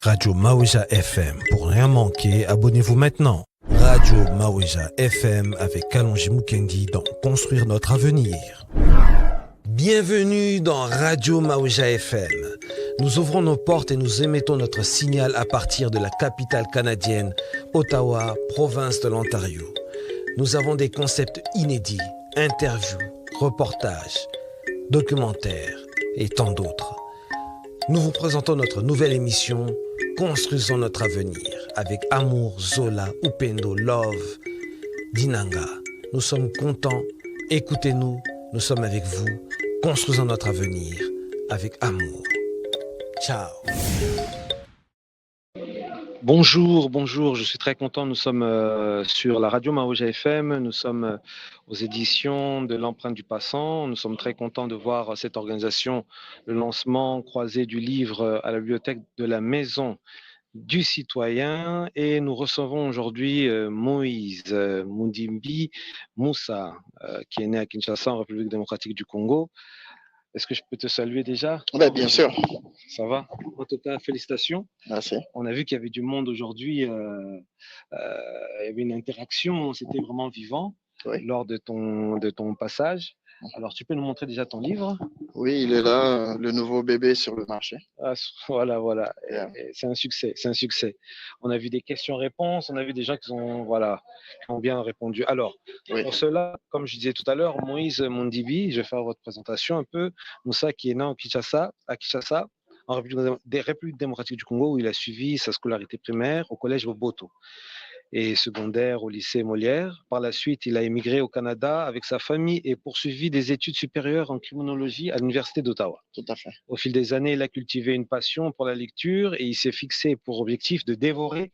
Radio Maouja FM. Pour rien manquer, abonnez-vous maintenant. Radio Maouja FM avec Kalonji Mukendi dans Construire notre avenir. Bienvenue dans Radio Maouja FM. Nous ouvrons nos portes et nous émettons notre signal à partir de la capitale canadienne, Ottawa, province de l'Ontario. Nous avons des concepts inédits, interviews, reportages, documentaires et tant d'autres. Nous vous présentons notre nouvelle émission Construisons notre avenir avec Amour, Zola, Upendo, Love, Dinanga. Nous sommes contents, écoutez-nous, nous sommes avec vous. Construisons notre avenir avec amour. Ciao. Bonjour, je suis très content. Nous sommes sur la radio Maouja FM, nous sommes aux éditions de l'Empreinte du Passant. Nous sommes très contents de voir cette organisation, le lancement croisé du livre à la bibliothèque de la Maison du Citoyen. Et nous recevons aujourd'hui Moïse Mundimbi Moussa, qui est né à Kinshasa, en République démocratique du Congo. Est-ce que je peux te saluer déjà? Bien sûr. Ça va? En tout cas, félicitations. Merci. On a vu qu'il y avait du monde aujourd'hui. Il y avait une interaction, c'était vraiment vivant lors de ton passage. Alors, tu peux nous montrer déjà ton livre? Oui, il est là, le nouveau bébé sur le marché. Voilà. Yeah. Et c'est un succès. On a vu des questions-réponses, on a vu des gens qui ont bien répondu. Alors, pour cela, comme je disais tout à l'heure, Moïse Mondibi, je vais faire votre présentation un peu. Moussa qui est né à Kinshasa, en République démocratique du Congo, où il a suivi sa scolarité primaire au collège Boboto et secondaire au lycée Molière. Par la suite, il a émigré au Canada avec sa famille et poursuivi des études supérieures en criminologie à l'Université d'Ottawa. Tout à fait. Au fil des années, il a cultivé une passion pour la lecture et il s'est fixé pour objectif de dévorer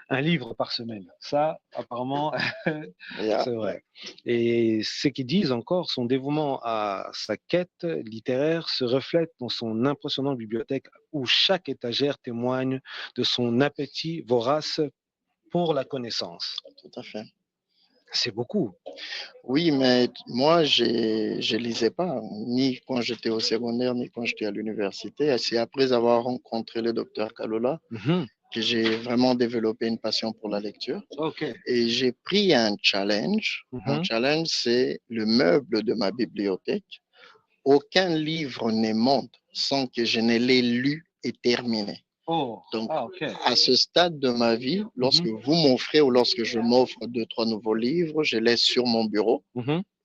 un livre par semaine. Ça, apparemment, c'est vrai. Et ce qu'ils disent encore, son dévouement à sa quête littéraire se reflète dans son impressionnante bibliothèque où chaque étagère témoigne de son appétit vorace pour la connaissance. Tout à fait. C'est beaucoup. Oui, mais moi, je lisais pas, ni quand j'étais au secondaire, ni quand j'étais à l'université. C'est après avoir rencontré le docteur Kalola que j'ai vraiment développé une passion pour la lecture. Okay. Et j'ai pris un challenge. Mon challenge, c'est le meuble de ma bibliothèque. Aucun livre ne monte sans que je ne l'ai lu et terminé. Donc, à ce stade de ma vie, lorsque vous m'offrez ou lorsque je m'offre 2-3 nouveaux livres, je laisse sur mon bureau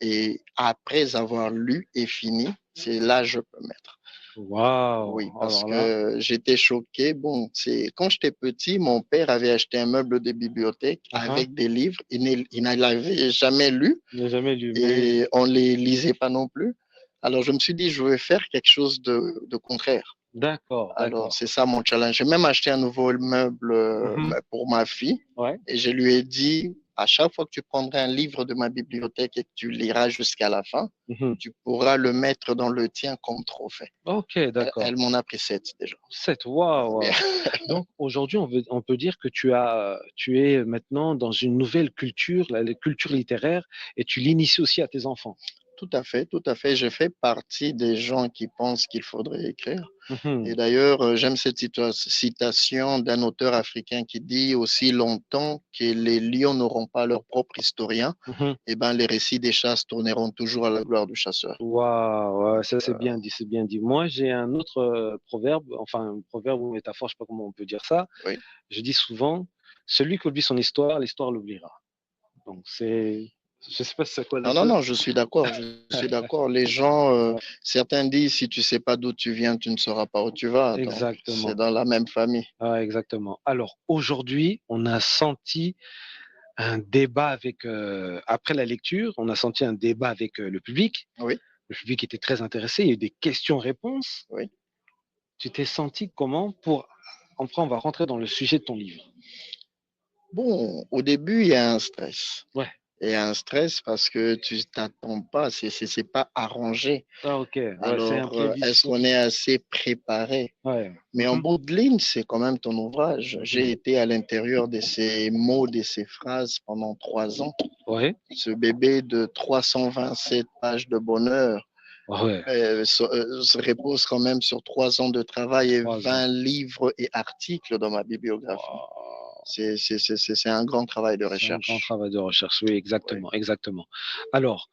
et après avoir lu et fini, c'est là que je peux mettre. Wow. Oui, parce que j'étais choqué. Bon, c'est quand j'étais petit, mon père avait acheté un meuble de bibliothèque avec des livres. Il ne l'avait jamais lu. Et on ne les lisait pas non plus. Alors, je me suis dit, je vais faire quelque chose de contraire. D'accord. Alors, c'est ça mon challenge. J'ai même acheté un nouveau meuble pour ma fille. Et je lui ai dit, à chaque fois que tu prendras un livre de ma bibliothèque et que tu liras jusqu'à la fin, tu pourras le mettre dans le tien comme trophée. Ok, d'accord. Elle m'en a pris 7 déjà. 7, waouh. Donc, aujourd'hui, on peut dire que tu es maintenant dans une nouvelle culture, la culture littéraire, et tu l'inities aussi à tes enfants. Tout à fait. Je fais partie des gens qui pensent qu'il faudrait écrire. Et d'ailleurs, j'aime cette citation d'un auteur africain qui dit: aussi longtemps que les lions n'auront pas leur propre historien, et ben, les récits des chasses tourneront toujours à la gloire du chasseur. Waouh, ça c'est bien dit. Moi, j'ai un autre proverbe, enfin un proverbe ou métaphore, je ne sais pas comment on peut dire ça. Oui. Je dis souvent, celui qui oublie son histoire, l'histoire l'oubliera. Donc c'est... Je ne sais pas si c'est quoi. Non, je suis d'accord. Les gens, certains disent, si tu ne sais pas d'où tu viens, tu ne sauras pas où tu vas. Exactement. Donc, c'est dans la même famille. Ah, exactement. Alors, aujourd'hui, on a senti un débat après la lecture, on a senti un débat avec le public. Oui. Le public était très intéressé, il y a eu des questions-réponses. Oui. Tu t'es senti comment Enfin, on va rentrer dans le sujet de ton livre. Bon, au début, il y a un stress. Ouais. Et un stress parce que tu ne t'attends pas, c'est pas arrangé. Ah, ok. Ouais, alors, est-ce qu'on est assez préparé? Ouais. Mais en bout de ligne, c'est quand même ton ouvrage. J'ai été à l'intérieur de ces mots, de ces phrases pendant 3 ans. Ouais. Ce bébé de 327 pages de bonheur Ouais. Se repose quand même sur 3 ans de travail et 3 20 ans. livres et articles dans ma bibliographie. Wow. C'est un grand travail de C'est un grand recherche. travail de recherche, oui, exactement, Oui. exactement. Alors,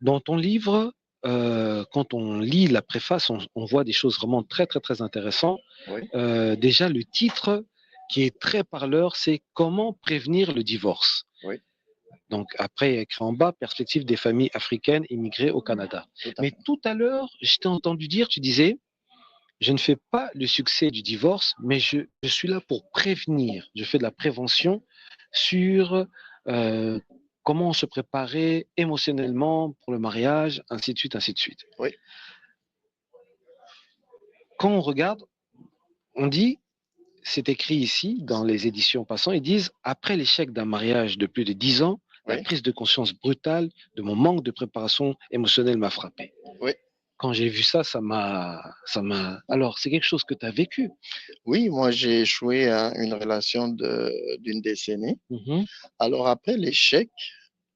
dans ton livre, quand on lit la préface, on voit des choses vraiment très, très, très intéressantes. Oui. Déjà, le titre qui est très parleur, c'est Comment prévenir le divorce. Oui. Donc, après, il y a écrit en bas, perspective des familles africaines immigrées au Canada. Mais tout à l'heure, je t'ai entendu dire, tu disais, je ne fais pas le succès du divorce, mais je suis là pour prévenir. Je fais de la prévention sur comment se préparer émotionnellement pour le mariage, ainsi de suite, ainsi de suite. Oui. Quand on regarde, on dit, c'est écrit ici dans les éditions passantes, ils disent, après l'échec d'un mariage de plus de 10 ans, la Oui. prise de conscience brutale de mon manque de préparation émotionnelle m'a frappé. Oui. Quand j'ai vu ça, ça m'a. Alors, c'est quelque chose que tu as vécu. Oui, moi j'ai échoué à une relation d'une décennie. Alors après l'échec,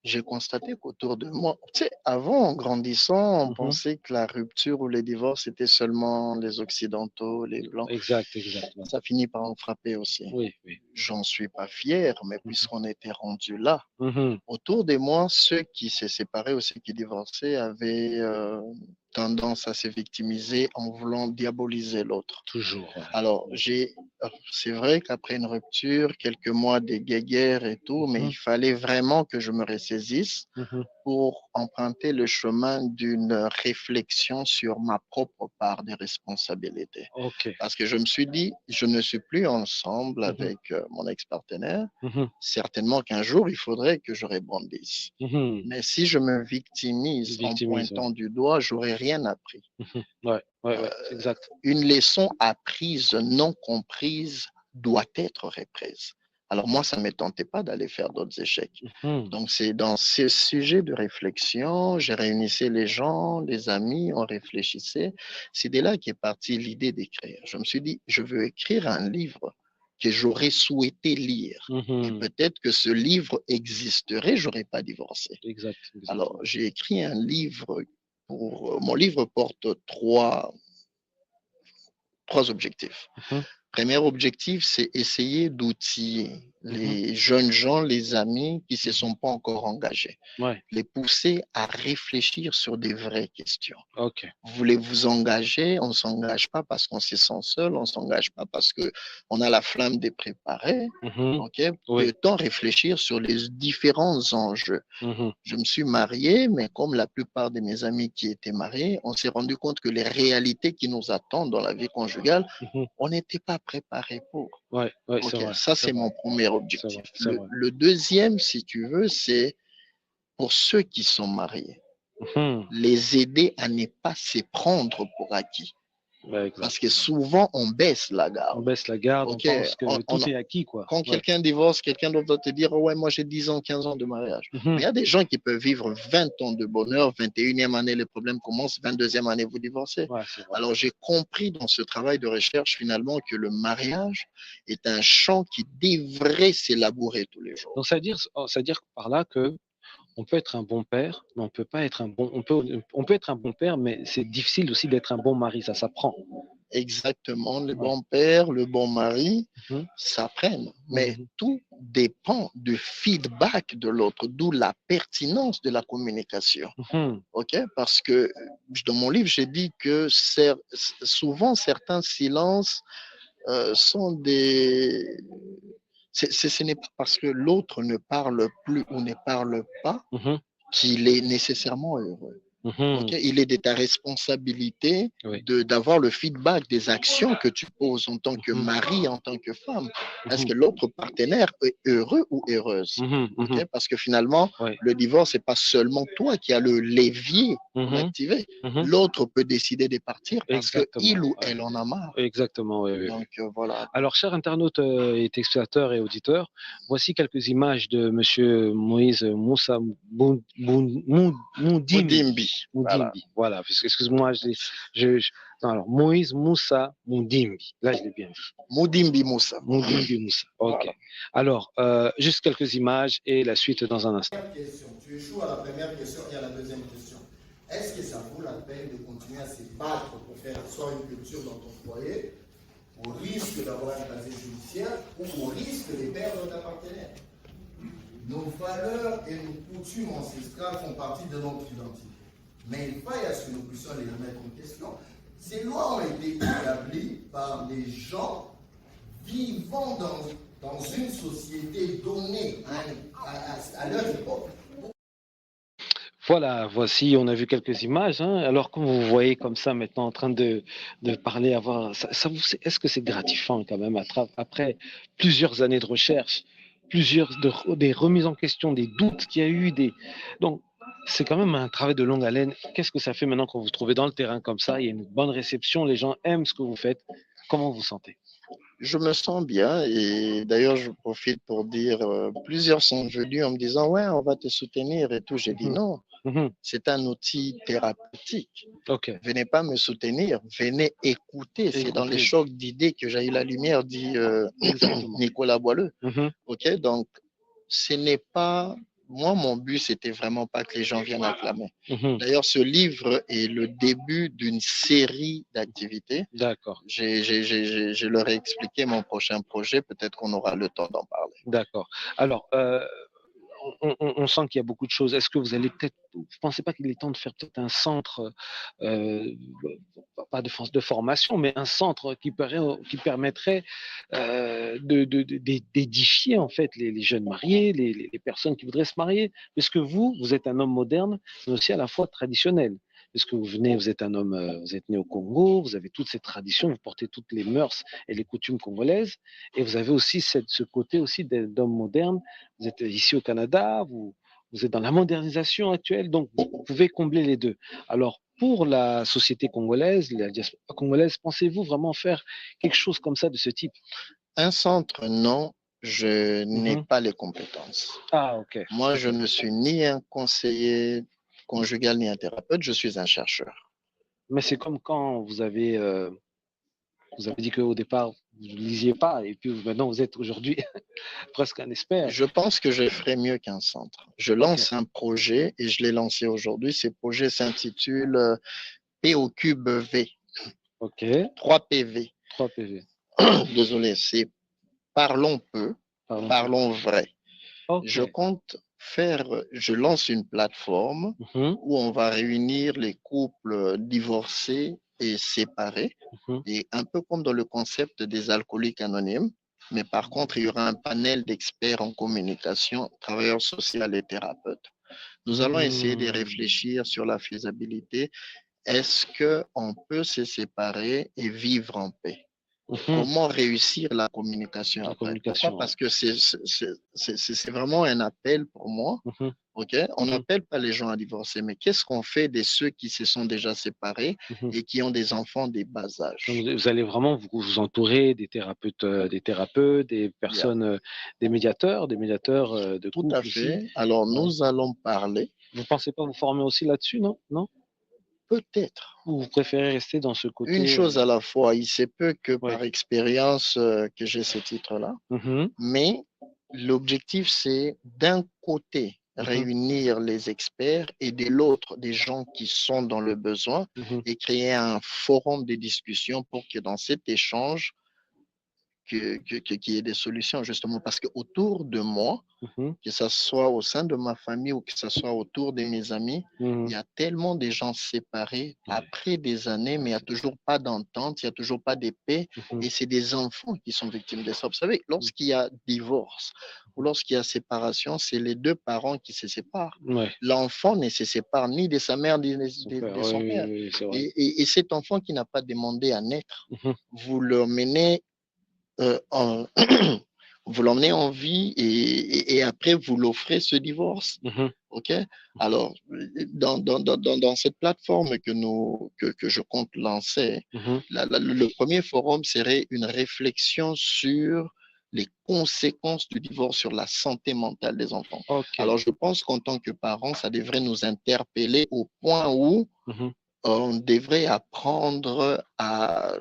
j'ai constaté qu'autour de moi, tu sais, avant, en grandissant, on pensait que la rupture ou le divorce était seulement les Occidentaux, les Blancs. Exact, exact. Ça finit par me frapper aussi. Oui, oui. J'en suis pas fier, mais puisqu'on était rendu là, autour de moi, ceux qui s'est séparés ou ceux qui divorçaient avaient tendance à se victimiser en voulant diaboliser l'autre. Toujours. Ouais. Alors, c'est vrai qu'après une rupture, quelques mois de guéguerre et tout, mais il fallait vraiment que je me ressaisisse pour emprunter le chemin d'une réflexion sur ma propre part de responsabilité. Okay. Parce que je me suis dit, je ne suis plus ensemble avec mon ex-partenaire. Certainement qu'un jour, il faudrait que je rebondisse. Mais si je me victimise en pointant du doigt, j'aurais rien appris. Ouais, exact. Une leçon apprise, non comprise, doit être reprise. Alors moi, ça ne me tentait pas d'aller faire d'autres échecs. Donc c'est dans ce sujet de réflexion, j'ai réunissé les gens, les amis, on réfléchissait. C'est de là qu'est partie l'idée d'écrire. Je me suis dit, je veux écrire un livre que j'aurais souhaité lire. Et peut-être que ce livre existerait, j'aurais pas divorcé. Exact. Alors j'ai écrit un livre. Mon livre porte trois objectifs. Premier objectif, c'est essayer d'outiller les jeunes gens, les amis qui ne se sont pas encore engagés. Les pousser à réfléchir sur des vraies questions. Vous voulez vous engager, on ne s'engage pas parce qu'on se sent seul, on ne s'engage pas parce qu'on a la flamme de préparer. Peut-on réfléchir sur les différents enjeux? Je me suis marié, mais comme la plupart de mes amis qui étaient mariés, on s'est rendu compte que les réalités qui nous attendent dans la vie conjugale, on n'était pas préparé pour. Ça, c'est mon premier objectif. Le deuxième, si tu veux, c'est pour ceux qui sont mariés, les aider à ne pas se prendre pour acquis. Parce que souvent, on baisse la garde. On baisse la garde, on pense que tout est acquis, quoi. Quand quelqu'un divorce, quelqu'un d'autre va te dire, ouais, moi j'ai 10 ans, 15 ans de mariage. Mais il y a des gens qui peuvent vivre 20 ans de bonheur, 21e année, les problèmes commencent, 22e année, vous divorcez. Alors j'ai compris dans ce travail de recherche finalement que le mariage est un champ qui devrait s'élaborer tous les jours. Donc ça veut dire par là que on peut être un bon père, mais on peut pas être un bon. On peut être un bon père, mais c'est difficile aussi d'être un bon mari. Ça s'apprend. Exactement, le bon père, le bon mari s'apprennent. Mais tout dépend du feedback de l'autre, d'où la pertinence de la communication. Parce que dans mon livre, j'ai dit que souvent certains silences sont des. Ce n'est pas parce que l'autre ne parle plus ou ne parle pas qu'il est nécessairement heureux. Il est de ta responsabilité d'avoir le feedback des actions que tu poses en tant que mari, en tant que femme. Est-ce que l'autre partenaire est heureux ou heureuse? Parce que finalement, le divorce, ce n'est pas seulement toi qui as le levier pour l'activer. L'autre peut décider de partir parce qu'il ou elle en a marre. Exactement, Donc, voilà. Alors, chers internautes et téléspectateurs et auditeurs, voici quelques images de Monsieur Moïse Moussa Moudimbi. Voilà, excuse-moi, alors, Moïse Moussa Moudimbi. Là, je l'ai bien dit. Moudimbi Moussa. Moudimbi Moussa. OK. Voilà. Alors, juste quelques images et la suite dans un instant. Tu échoues à la première question et à la deuxième question. est-ce que ça vaut la peine de continuer à se battre pour faire asseoir une culture dans ton foyer, au risque d'avoir un casier judiciaire ou au risque de perdre ta partenaire? Nos valeurs et nos coutumes ancestrales font partie de notre identité. Mais il faille à ce que nous puissions les remettre en question. Ces lois ont été établies par les gens vivant dans une société donnée à leur époque. Voilà, voici, on a vu quelques images. Alors, quand vous voyez comme ça maintenant en train de parler, est-ce que c'est gratifiant quand même après plusieurs années de recherche, des remises en question, des doutes qu'il y a eu, donc c'est quand même un travail de longue haleine. Qu'est-ce que ça fait maintenant quand vous vous trouvez dans le terrain comme ça? Il y a une bonne réception, les gens aiment ce que vous faites. Comment vous vous sentez? Je me sens bien et d'ailleurs, je profite pour dire, plusieurs sont venus en me disant, ouais, on va te soutenir et tout. J'ai dit non, c'est un outil thérapeutique. Ok. Venez pas me soutenir, venez écouter. C'est dans les chocs d'idées que j'ai eu la lumière, dit Nicolas Boileux. Ok, donc ce n'est pas. Moi, mon but, c'était vraiment pas que les gens viennent acclamer. D'ailleurs, ce livre est le début d'une série d'activités. D'accord. Je leur ai expliqué mon prochain projet. Peut-être qu'on aura le temps d'en parler. D'accord. Alors, on sent qu'il y a beaucoup de choses. Est-ce que vous pensez pas qu'il est temps de faire peut-être un centre, pas de formation, mais un centre qui permettrait d'édifier en fait les jeunes mariés, les personnes qui voudraient se marier, parce que vous êtes un homme moderne, mais aussi à la fois traditionnel. Parce que vous êtes un homme, vous êtes né au Congo, vous avez toutes ces traditions, vous portez toutes les mœurs et les coutumes congolaises, et vous avez aussi ce côté aussi d'homme moderne. Vous êtes ici au Canada, vous êtes dans la modernisation actuelle, donc vous pouvez combler les deux. Alors, pour la société congolaise, la diaspora congolaise, pensez-vous vraiment faire quelque chose comme ça de ce type? Un centre, non, je n'ai pas les compétences. Ah, ok. Moi, je ne suis ni un conseiller conjugal ni un thérapeute, je suis un chercheur. Mais c'est comme quand vous avez dit qu'au départ, vous ne lisiez pas, et puis maintenant, vous êtes aujourd'hui presque un expert. Je pense que je ferai mieux qu'un centre. Je lance un projet et je l'ai lancé aujourd'hui. Ce projet s'intitule P au cube V. Ok. 3 PV. 3 PV. Désolé, c'est parlons peu, parlons vrai. Okay. Je lance une plateforme où on va réunir les couples divorcés et séparés, et un peu comme dans le concept des alcooliques anonymes, mais par contre, il y aura un panel d'experts en communication, travailleurs sociaux et thérapeutes. Nous allons essayer de réfléchir sur la faisabilité. Est-ce qu'on peut se séparer et vivre en paix? Comment réussir la communication après? Pourquoi? Parce que c'est vraiment un appel pour moi. Okay? On n'appelle pas les gens à divorcer, mais qu'est-ce qu'on fait de ceux qui se sont déjà séparés et qui ont des enfants des bas âges? Donc, vous allez vraiment vous entourer des thérapeutes, des personnes, des médiateurs de couple. Tout à fait. Aussi. Alors, nous allons parler. Vous ne pensez pas vous former aussi là-dessus, non? Non? Peut-être. Ou vous préférez rester dans ce côté? Une chose à la fois. Il se peut que par expérience que j'ai ce titre-là, mais l'objectif, c'est d'un côté réunir les experts et de l'autre des gens qui sont dans le besoin et créer un forum de discussion pour que dans cet échange, qu'il y ait des solutions, justement, parce qu'autour de moi, que ce soit au sein de ma famille ou que ce soit autour de mes amis, il y a tellement de gens séparés après des années, mais il n'y a toujours pas d'entente, il n'y a toujours pas de paix, et c'est des enfants qui sont victimes de ça. Vous savez, lorsqu'il y a divorce ou lorsqu'il y a séparation, c'est les deux parents qui se séparent. L'enfant ne se sépare ni de sa mère ni de son père. Et cet enfant qui n'a pas demandé à naître, vous le menez vous l'emmenez en vie et après vous l'offrez ce divorce. Ok. Alors dans cette plateforme que je compte lancer, le premier forum serait une réflexion sur les conséquences du divorce sur la santé mentale des enfants. Alors je pense qu'en tant que parents, ça devrait nous interpeller au point où on devrait apprendre à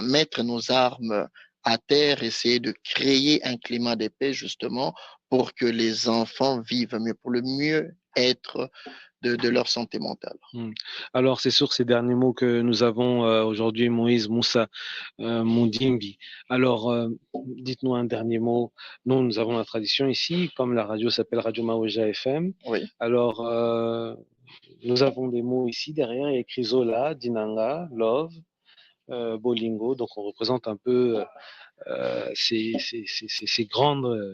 mettre nos armes à terre, essayer de créer un climat de paix justement pour que les enfants vivent mieux, pour le mieux être de leur santé mentale. Alors, c'est sur ces derniers mots que nous avons aujourd'hui Moïse Moussa Moudimbi. Alors, dites-nous un dernier mot. Nous avons la tradition ici, comme la radio s'appelle Radio Maouja FM. Oui. Alors, nous avons des mots ici derrière, il y a écrit Zola, Dinanga, Love, Bolingo. Donc, on représente un peu ces grandes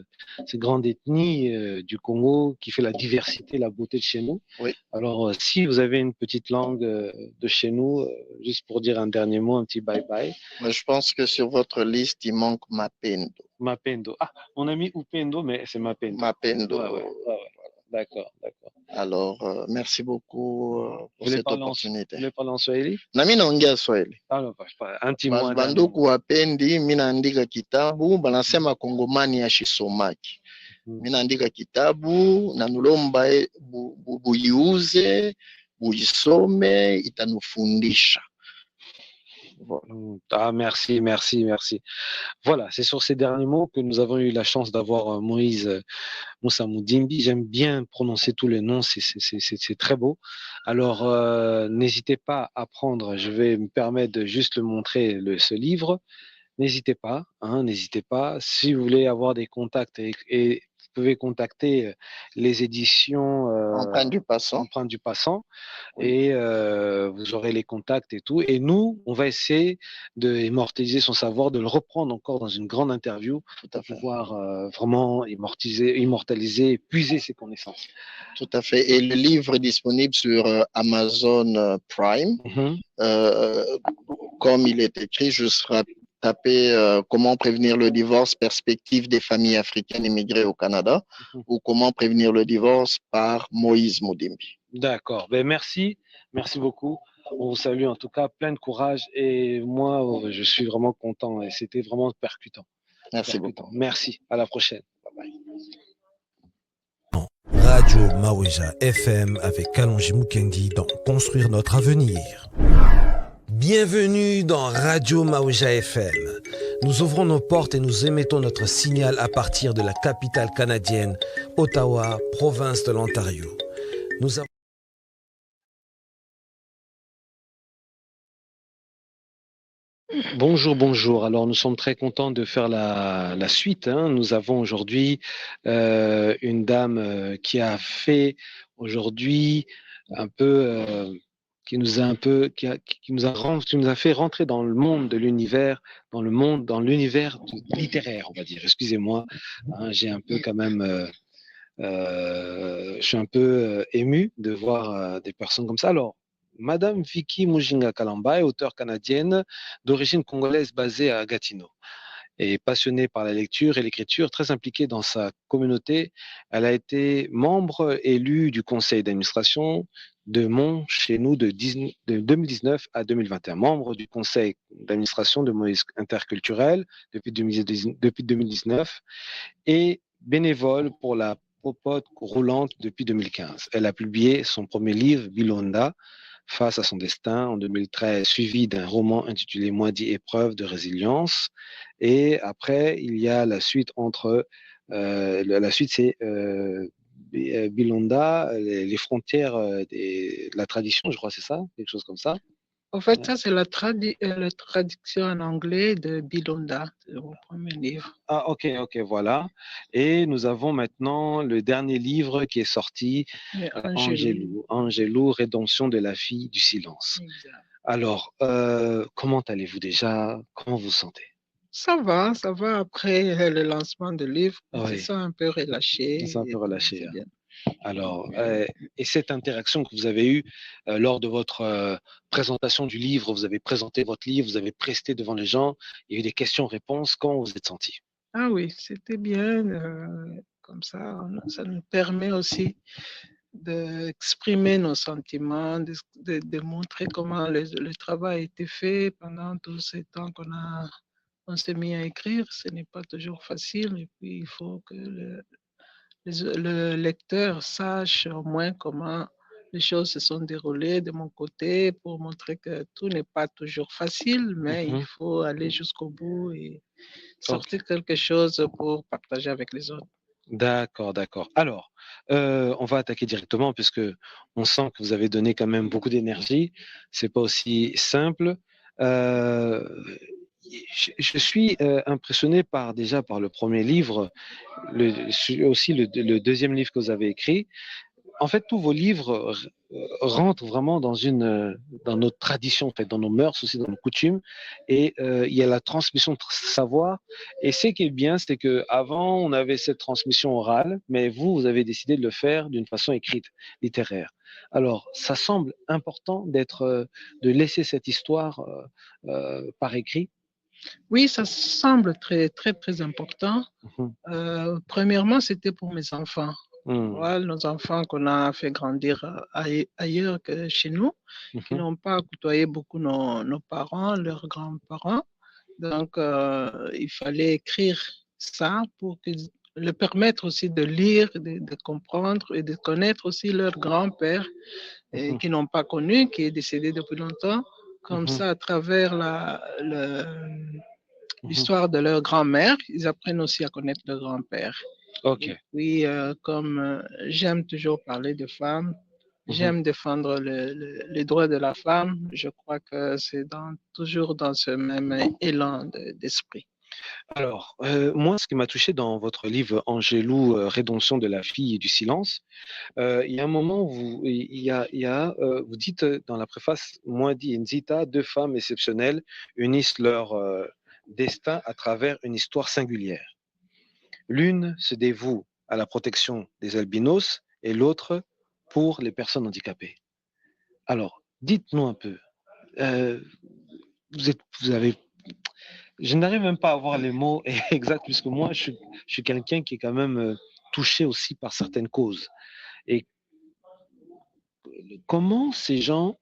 ethnies du Congo qui fait la diversité, la beauté de chez nous. Oui. Alors, si vous avez une petite langue de chez nous, juste pour dire un dernier mot, un petit bye-bye. Moi, je pense que sur votre liste, il manque Mapendo. Mapendo. Ah, on a mis Upendo, mais c'est Mapendo. Mapendo. Ouais. D'accord. Alors, merci beaucoup pour cette opportunité. Vous voulez parler en Swahili? Nami naongea Swahili. Alors, un petit mot. Banduku wapendi, mi naandika kitabu, banasema Kongomani ashisomaki. Mi naandika kitabu, nanulomba buiuze, buisome, itanufundisha. Voilà. Ah, merci. Voilà, c'est sur ces derniers mots que nous avons eu la chance d'avoir Moïse Moussa Moudimbi. J'aime bien prononcer tous les noms, c'est très beau. Alors, n'hésitez pas à prendre, je vais me permettre de juste le montrer, ce livre. N'hésitez pas. Si vous voulez avoir des contacts et vous pouvez contacter les éditions Empreinte du Passant et vous aurez les contacts et tout. Et nous, on va essayer d'immortaliser son savoir, de le reprendre encore dans une grande interview pour pouvoir vraiment immortaliser, puiser ses connaissances. Tout à fait. Et le livre est disponible sur Amazon Prime. Comme il est écrit, je serai taper comment prévenir le divorce, perspective des familles africaines immigrées au Canada, ou comment prévenir le divorce par Moïse Moudimbi. D'accord. Ben merci beaucoup. On vous salue en tout cas, plein de courage et moi, je suis vraiment content et c'était vraiment percutant. Merci beaucoup. Merci. À la prochaine. Bye bye. Radio Maouja FM avec Kalonji Mukendi dans Construire notre avenir. Bienvenue dans Radio Maouja FM. Nous ouvrons nos portes et nous émettons notre signal à partir de la capitale canadienne, Ottawa, province de l'Ontario. Nous avons... Bonjour. Alors, nous sommes très contents de faire la suite. Nous avons aujourd'hui une dame qui a fait aujourd'hui un peu... qui nous a fait rentrer dans le monde de l'univers, dans l'univers littéraire, on va dire. Excusez-moi, j'ai un peu quand même, je suis un peu ému de voir des personnes comme ça. Alors, Madame Vicky Mujinga Kalamba est auteure canadienne d'origine congolaise basée à Gatineau. Et passionnée par la lecture et l'écriture, très impliquée dans sa communauté, elle a été membre élue du conseil d'administration de Mon chez nous de 2019 à 2021, membre du conseil d'administration de Moïse Interculturel depuis 2019 et bénévole pour la popote roulante depuis 2015. Elle a publié son premier livre, Bilonda, Face à son destin, en 2013, suivi d'un roman intitulé Moiti épreuve de résilience. Et après, il y a la suite la suite c'est Bilonda, les frontières de la tradition, je crois, c'est ça, quelque chose comme ça. En fait, ça, c'est la traduction en anglais de Bilonda, c'est mon premier livre. Ah, ok, voilà. Et nous avons maintenant le dernier livre qui est sorti, Angélou, Rédemption de la fille du silence. Exact. Alors, comment allez-vous déjà? Comment vous vous sentez? Ça va. Après le lancement du livre, Oui. je sens un peu relâché. Bien. Alors, et cette interaction que vous avez eue lors de votre présentation du livre, vous avez présenté votre livre, vous avez presté devant les gens, il y a eu des questions-réponses, comment vous êtes senti? Ah oui, c'était bien. Comme ça nous permet aussi d'exprimer nos sentiments, de montrer comment le travail a été fait pendant tous ces temps on s'est mis à écrire. Ce n'est pas toujours facile et puis il faut que le lecteur sache au moins comment les choses se sont déroulées de mon côté pour montrer que tout n'est pas toujours facile, mais il faut aller jusqu'au bout et sortir quelque chose pour partager avec les autres. D'accord, d'accord. Alors, on va attaquer directement puisque on sent que vous avez donné quand même beaucoup d'énergie. C'est pas aussi simple. Euh, je suis impressionné déjà par le premier livre, aussi le deuxième livre que vous avez écrit. En fait, tous vos livres rentrent vraiment dans notre tradition, en fait, dans nos mœurs aussi, dans nos coutumes. Et il y a la transmission de savoir. Et ce qui est bien, c'est que avant, on avait cette transmission orale, mais vous avez décidé de le faire d'une façon écrite, littéraire. Alors, ça semble important de laisser cette histoire par écrit. Oui, ça semble très, très, très important. Mhm. Premièrement, c'était pour mes enfants. Mhm. Voilà, nos enfants qu'on a fait grandir ailleurs que chez nous, qui Mhm. n'ont pas côtoyé beaucoup nos parents, leurs grands-parents. Donc, il fallait écrire ça pour leur permettre aussi de lire, de comprendre et de connaître aussi leur grand-père Mhm. qui n'ont pas connu, qui est décédé depuis longtemps. Comme Mhm. ça, à travers l'histoire de leur grand-mère, ils apprennent aussi à connaître leur grand-père. Ok. Et puis, comme j'aime toujours parler de femmes, j'aime défendre les droits de la femme, je crois que c'est toujours dans ce même élan d'esprit. Alors, moi, ce qui m'a touché dans votre livre Angélou, Rédemption de la fille et du silence, il y a un moment où vous dites dans la préface, Mwadi et Nzita, deux femmes exceptionnelles, unissent leur destin à travers une histoire singulière. L'une se dévoue à la protection des albinos et l'autre pour les personnes handicapées. Alors, dites-nous un peu, euh, vous avez je n'arrive même pas à avoir les mots exacts, puisque moi, je suis quelqu'un qui est quand même touché aussi par certaines causes. Et comment ces gens,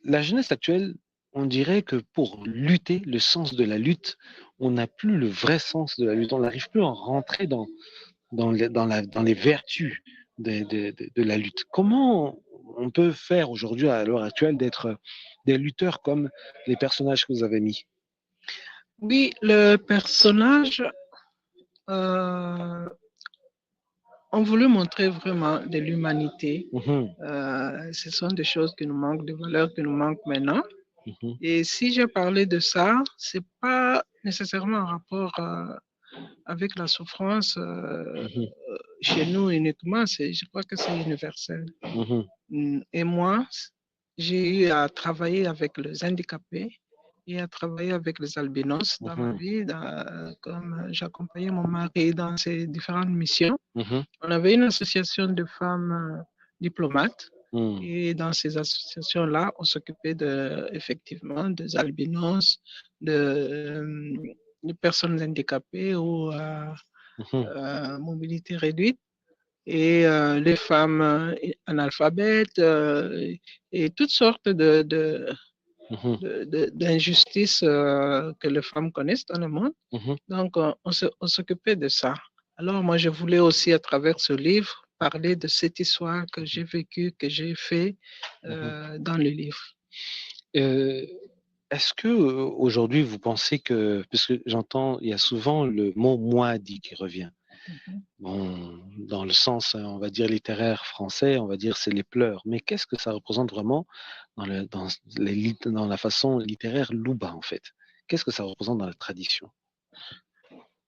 la jeunesse actuelle, on dirait que pour lutter, le sens de la lutte, on n'a plus le vrai sens de la lutte. On n'arrive plus à rentrer dans les vertus de la lutte. Comment on peut faire aujourd'hui, à l'heure actuelle, d'être des lutteurs comme les personnages que vous avez mis? Oui, le personnage ont voulu montrer vraiment de l'humanité. Ce sont des choses qui nous manquent, des valeurs qui nous manquent maintenant. Et si je parlais de ça, c'est pas nécessairement en rapport avec la souffrance chez nous uniquement. Je crois que c'est universel. Et moi, j'ai eu à travailler avec les handicapés et à travailler avec les albinos dans ma vie, comme j'accompagnais mon mari dans ses différentes missions. On avait une association de femmes diplomates. Et dans ces associations-là, on s'occupait effectivement des albinos, de personnes handicapées ou à mobilité réduite, et les femmes analphabètes et toutes sortes d'injustices que les femmes connaissent dans le monde. Donc, on s'occupait de ça. Alors, moi, je voulais aussi, à travers ce livre, parler de cette histoire que j'ai vécue, que j'ai fait dans le livre. Est-ce que aujourd'hui vous pensez que, parce que j'entends, il y a souvent le mot Mwadi qui revient. Bon, dans le sens, on va dire littéraire français, on va dire c'est les pleurs. Mais qu'est-ce que ça représente vraiment dans la façon littéraire Louba en fait? Qu'est-ce que ça représente dans la tradition?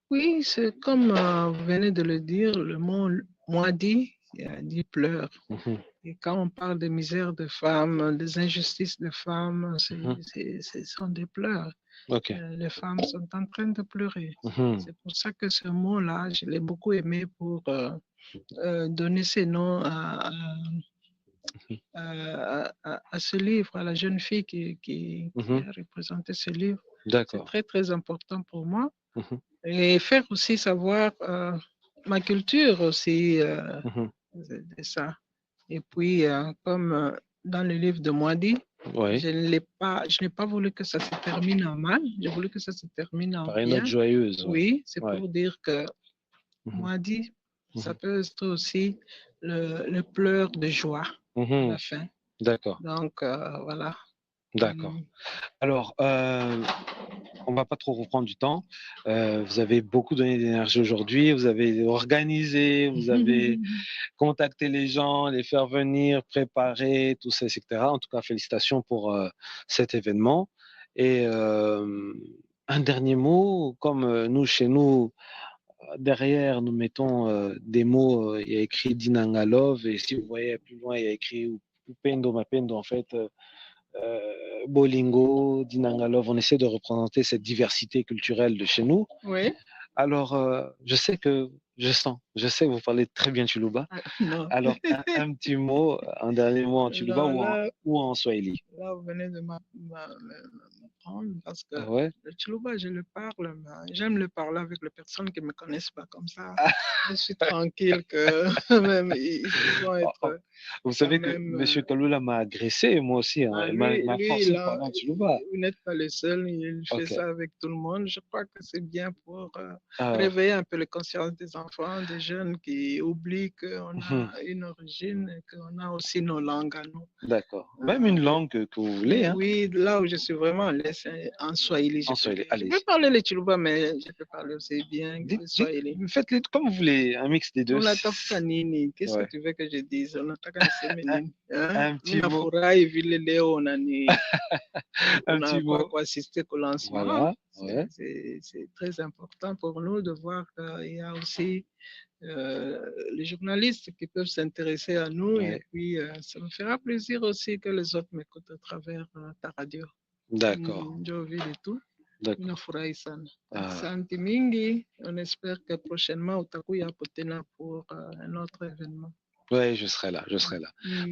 Oui, c'est comme vous venez de le dire, le mot Mwadi dit pleurs. Et quand on parle de misère de femmes, des injustices de femmes, ce sont des pleurs. Les femmes sont en train de pleurer. C'est pour ça que ce mot-là, je l'ai beaucoup aimé pour donner ces noms à ce livre, à la jeune fille qui a représenté ce livre. C'est très, très important pour moi. Et faire aussi savoir ma culture aussi de ça. Et puis, comme dans le livre de Mwadi, je n'ai pas voulu que ça se termine en mal, j'ai voulu que ça se termine en par une bien. note joyeuse. Oui, c'est pour dire que Mwadi, ça peut être aussi le pleur de joie à la fin. D'accord. Donc, voilà. D'accord. Alors, on va pas trop reprendre du temps. Vous avez beaucoup donné d'énergie aujourd'hui. Vous avez organisé, vous avez contacté les gens, les faire venir, préparer, tout ça, etc. En tout cas, félicitations pour cet événement. Et un dernier mot, comme nous, chez nous, derrière, nous mettons des mots, il y a écrit Dinangalov, et si vous voyez plus loin, il y a écrit Upendo Mapendo, en fait, Bolingo, Dinangalov, on essaie de représenter cette diversité culturelle de chez nous. Oui. Alors, je sais que vous parlez très bien Tchoulouba. Non. Alors, un petit mot, un dernier mot en Tchoulouba ou en Swahili. Là, vous venez de m'apprendre parce que Ouais. le Tchoulouba, je le parle, mais j'aime le parler avec les personnes qui ne me connaissent pas comme ça. Je suis tranquille que même ils vont être. Vous savez que M. Kaloula m'a agressé, moi aussi. Hein. Il m'a forcé de parler en Tchoulouba. Vous n'êtes pas le seul, il fait ça avec tout le monde. Je crois que c'est bien pour réveiller un peu les consciences des enfants, des jeunes qui oublient qu'on a une origine et qu'on a aussi nos langues à nous. D'accord. Même une langue que vous voulez. Hein. Oui, là où je suis vraiment à l'aise, c'est en Swahili. Je peux parler le Tchoulouba, mais je peux parler aussi bien le Swahili. Faites-les comme vous voulez, un mix des deux. On attaque Kanini. Qu'est-ce que tu veux que je dise? On attaque un petit mot. On a pas assisté au lancement. Voilà. C'est très important pour nous de voir qu'il y a aussi les journalistes qui peuvent s'intéresser à nous et puis ça me fera plaisir aussi que les autres m'écoutent à travers ta radio. D'accord. J'ai envie de tout. Ninafurahi sana. Ah. Asante mingi. On espère que prochainement utakuya potena pour un autre événement. Oui, je serai là.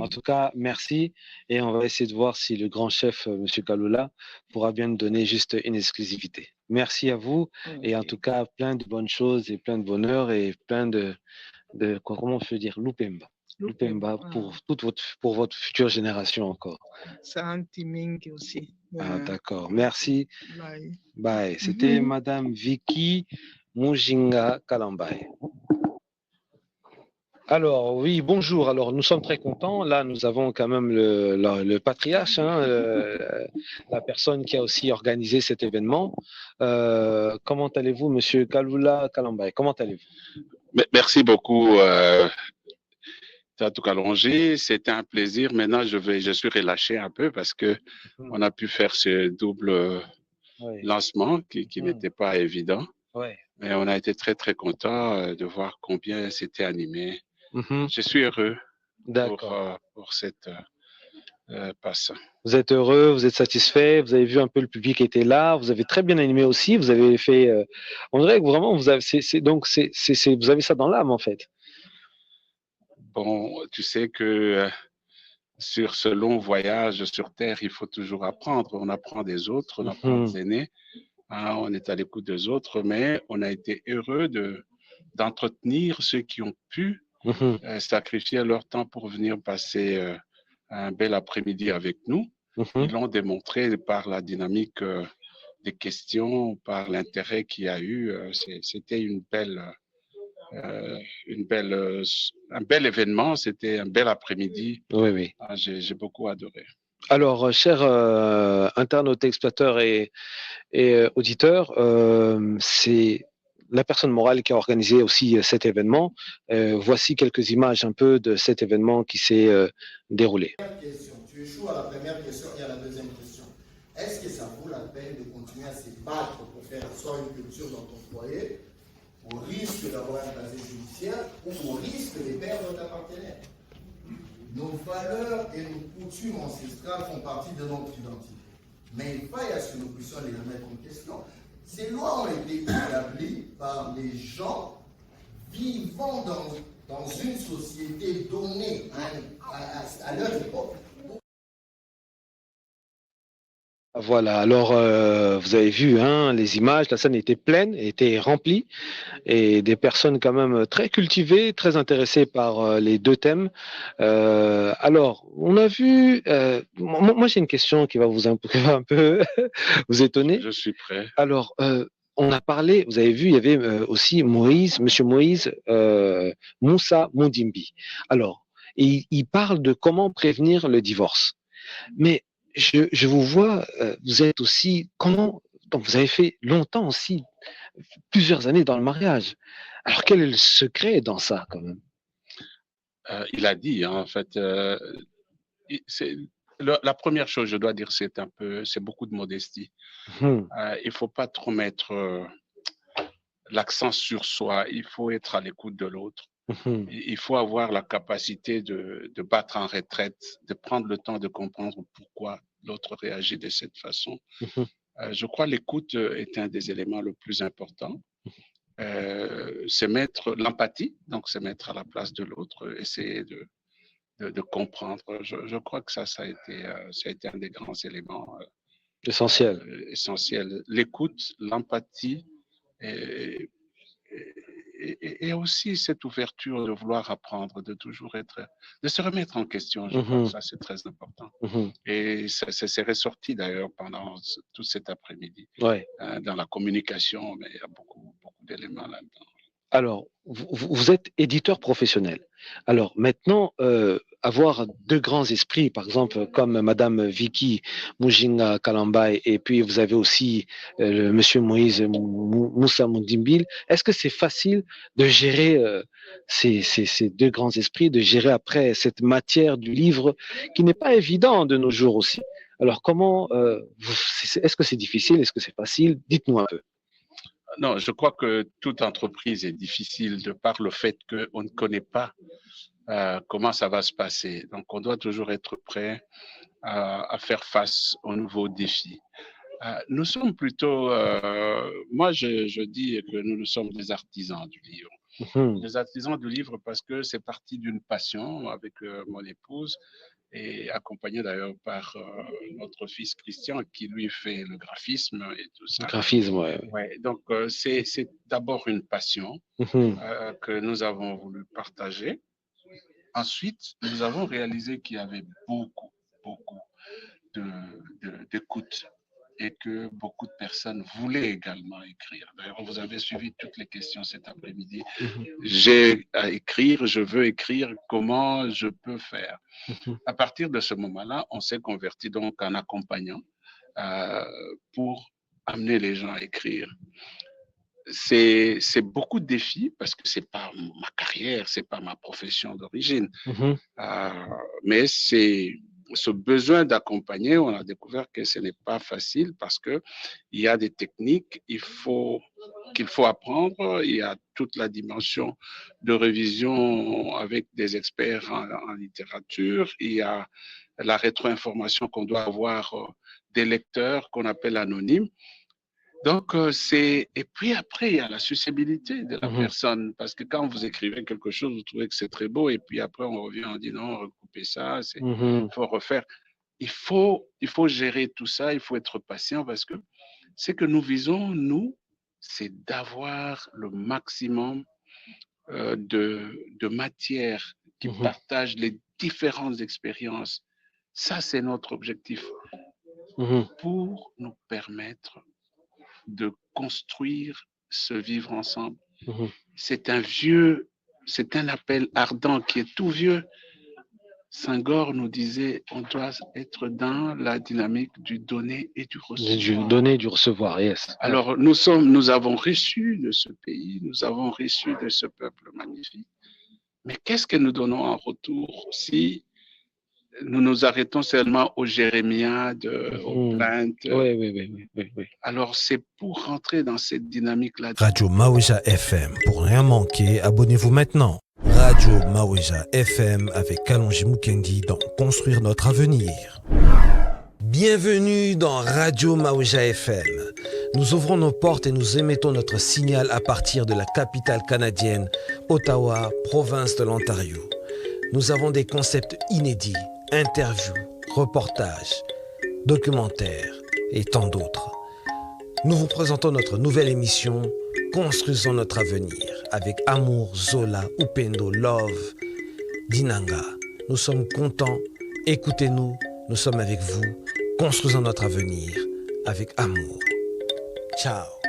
En tout cas, merci. Et on va essayer de voir si le grand chef, M. Kaloula, pourra bien nous donner juste une exclusivité. Merci à vous. Et en tout cas, plein de bonnes choses et plein de bonheur et plein de comment je peux dire, Lupemba. Lupemba pour votre future génération encore. Santi Mingi aussi. Ah, d'accord. Merci. Bye. Bye. C'était Madame Vicky Mujinga Kalambaye. Alors, oui, bonjour. Alors, nous sommes très contents. Là, nous avons quand même le patriarche, hein, la personne qui a aussi organisé cet événement. Comment allez-vous, Monsieur Kaloula Kalambaye? Comment allez-vous? Merci beaucoup, Tatou Kalonji. C'était un plaisir. Maintenant, je suis relâché un peu parce que on a pu faire ce double lancement qui n'était pas évident. Mais on a été très, très contents de voir combien c'était animé. Je suis heureux pour cette passe. Vous êtes heureux, vous êtes satisfait, vous avez vu un peu le public était là, vous avez très bien animé aussi, vous avez fait, on dirait que vraiment vous avez, vous avez ça dans l'âme en fait. Bon, tu sais que sur ce long voyage sur Terre, il faut toujours apprendre. On apprend des autres, on apprend des aînés, hein, on est à l'écoute des autres, mais on a été heureux d'entretenir ceux qui ont pu sacrifier leur temps pour venir passer un bel après-midi avec nous. Ils l'ont démontré par la dynamique des questions, par l'intérêt qu'il y a eu. C'était un bel événement, c'était un bel après-midi. Oui. Ah, j'ai beaucoup adoré. Alors, chers internautes, exploiteurs et auditeurs, c'est la personne morale qui a organisé aussi cet événement. Voici quelques images un peu de cet événement qui s'est déroulé. Tu échoues à la première question et à la deuxième question. Est-ce que ça vaut la peine de continuer à se battre pour faire asseoir une culture dans ton foyer au risque d'avoir un casier judiciaire ou au risque de perdre ta partenaire? Nos valeurs et nos coutumes ancestrales font partie de notre identité. Mais il faille à ce que nous puissions les remettre en question. Ces lois ont été établies par les gens vivant dans une société donnée à leur époque. Voilà, alors vous avez vu les images, la scène était pleine, était remplie, et des personnes quand même très cultivées, très intéressées par les deux thèmes. Alors, on a vu, moi j'ai une question qui va un peu vous étonner. Je suis prêt. Alors, on a parlé, vous avez vu, il y avait aussi Monsieur Moïse Moussa Mondimbi. Alors, il parle de comment prévenir le divorce. Mais je vous vois, vous êtes aussi, Donc, vous avez fait longtemps aussi, plusieurs années dans le mariage. Alors, quel est le secret dans ça, quand même? Il a dit, hein, en fait, la première chose, je dois dire, c'est beaucoup de modestie. Il ne faut pas trop mettre l'accent sur soi. Il faut être à l'écoute de l'autre. Il faut avoir la capacité de battre en retraite, de prendre le temps de comprendre pourquoi l'autre réagit de cette façon. Je crois que l'écoute est un des éléments les plus importants. C'est mettre l'empathie, donc c'est mettre à la place de l'autre, essayer de comprendre. Je crois que ça a été un des grands éléments essentiels. L'écoute, l'empathie et aussi cette ouverture de vouloir apprendre, de se remettre en question. Je crois que ça, c'est très important. Et ça s'est ressorti d'ailleurs pendant tout cet après-midi. Dans la communication, mais il y a beaucoup d'éléments là-dedans. Alors, vous êtes éditeur professionnel. Alors maintenant, avoir deux grands esprits, par exemple, comme Madame Vicky Mujinga Kalambay, et puis vous avez aussi Monsieur Moïse Moussa Mondimbil, est-ce que c'est facile de gérer ces deux grands esprits, de gérer après cette matière du livre qui n'est pas évident de nos jours aussi? Alors comment, est-ce que c'est difficile, est-ce que c'est facile? Dites-nous un peu. Non, je crois que toute entreprise est difficile de par le fait qu'on ne connaît pas comment ça va se passer. Donc, on doit toujours être prêt à faire face aux nouveaux défis. Nous sommes plutôt, moi je dis que nous sommes des artisans du livre. Des artisans du livre parce que c'est parti d'une passion avec mon épouse et accompagné d'ailleurs par notre fils Christian qui lui fait le graphisme et tout ça. Le graphisme, ouais. Donc c'est d'abord une passion que nous avons voulu partager. Ensuite, nous avons réalisé qu'il y avait beaucoup d'écoute et que beaucoup de personnes voulaient également écrire. D'ailleurs, vous avez suivi toutes les questions cet après-midi. J'ai à écrire, je veux écrire, comment je peux faire? À partir de ce moment-là, on s'est converti donc en accompagnant pour amener les gens à écrire. C'est beaucoup de défis parce que c'est pas ma carrière, c'est pas ma profession d'origine, mais c'est ce besoin d'accompagner. On a découvert que ce n'est pas facile parce que il y a des techniques qu'il faut apprendre. Il y a toute la dimension de révision avec des experts en littérature. Il y a la rétro-information qu'on doit avoir des lecteurs qu'on appelle anonymes. Donc, et puis après, il y a la susceptibilité de la personne, parce que quand vous écrivez quelque chose, vous trouvez que c'est très beau, et puis après, on revient, on dit non, recoupez ça, il faut refaire. Il faut gérer tout ça, il faut être patient, parce que ce que nous visons, nous, c'est d'avoir le maximum de matière qui partage les différentes expériences. Ça, c'est notre objectif pour nous permettre de construire ce vivre ensemble. C'est un appel ardent qui est tout vieux. Senghor nous disait, on doit être dans la dynamique du donner et du recevoir. Du donner et du recevoir, yes. Alors, nous avons reçu de ce pays, nous avons reçu de ce peuple magnifique. Mais qu'est-ce que nous donnons en retour si nous nous arrêtons seulement aux jérémiades, aux plaintes? Oui. Alors, c'est pour rentrer dans cette dynamique-là. Radio Maouja FM. Pour rien manquer, abonnez-vous maintenant. Radio Maouja FM avec Kalonji Mukendi dans Construire notre avenir. Bienvenue dans Radio Maouja FM. Nous ouvrons nos portes et nous émettons notre signal à partir de la capitale canadienne, Ottawa, province de l'Ontario. Nous avons des concepts inédits, interviews, reportages, documentaires et tant d'autres. Nous vous présentons notre nouvelle émission Construisons notre avenir avec amour, Zola, Upendo, Love, Dinanga. Nous sommes contents, écoutez-nous, nous sommes avec vous. Construisons notre avenir avec amour. Ciao.